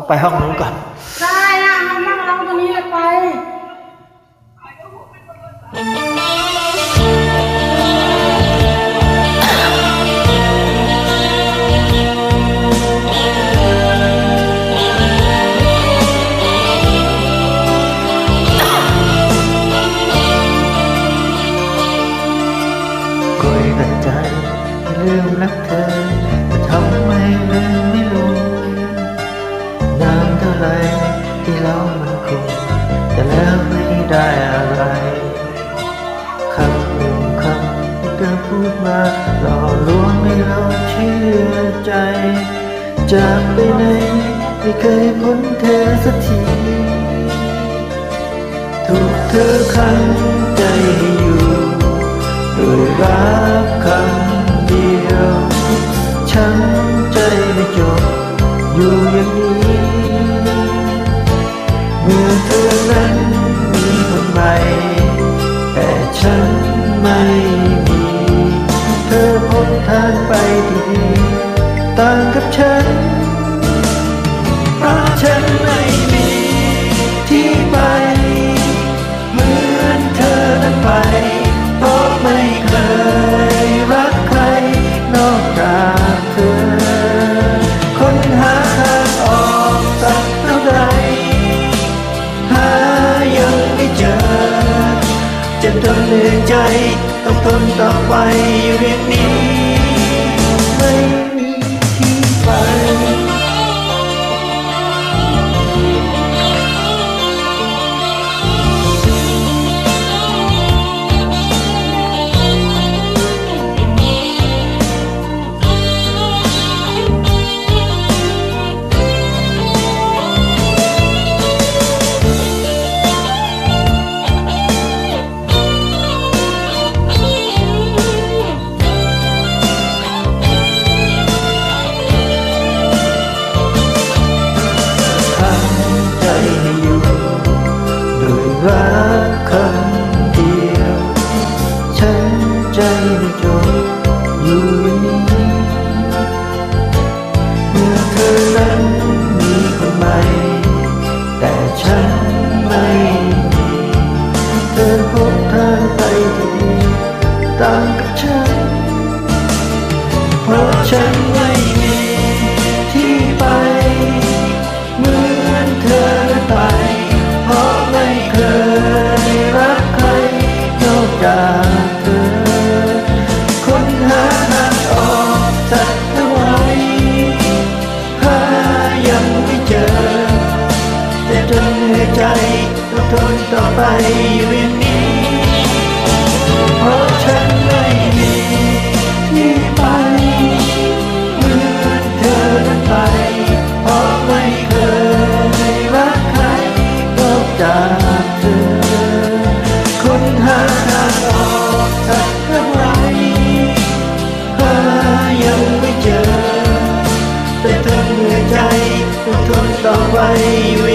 ไปห้องนู้นก่อนได้นะนั่งเราตรงนี้เลยไปคุยกับใจลืมรักเธอแต่ทำไมลืมไม่ลงนานเท่าไรที่เรามันคงแต่แล้วไม่ได้อะไรคำหนึ่งคำที่เธอพูดมาหล่อลวงให้เราเชื่อใจจากไปไหนไม่เคยพ้นเธอสักทีถูกเธอขังใจให้อยู่ด้วยรักคำเดียวช้ำใจไม่จบอยู่อย่างนี้เมื่อเธอนั้นมีคนใหม่แต่ฉันไม่มีเธอพ้นทางไปที่ดีต่างกับฉันเพราะฉันไม่มีที่ไปเหมือนเธอนั้นไปเพราะไม่เคยรักใครนอกจากเธอค้นหาทางออกสักเท่าใดหายังไม่เจอจะทนเหนื่อยใจต้องทนต่อไปอยู่อย่างนี้ไม่มีที่ไป รักคำเดียวฉันใจไม่จบอยู่อย่างนี้เมื่อเธอนั้นมีคนใหม่แต่ฉันไม่มีเธอพบทางไปที่ดีต่างกับฉันเพราะฉันไม่มีที่ไปเหมือนเธอไปเพราะไม่เคยรักใครนอกจากเธอค้นหาทางออกสักเท่าไหร่หายังไม่เจอแต่จนเหนื่อยใจต้องทนต่อไปอยู่อย่างนี้เพราะฉันไม่มีที่ไปเหมือนเธอนั้นไปเพราะไม่เคยรักใครนอกจากเธอค้นหาทางออกสักเท่าไหร่หายังไม่เจอแต่ทนเหนื่อยใจต้องทนต่อไปอยู่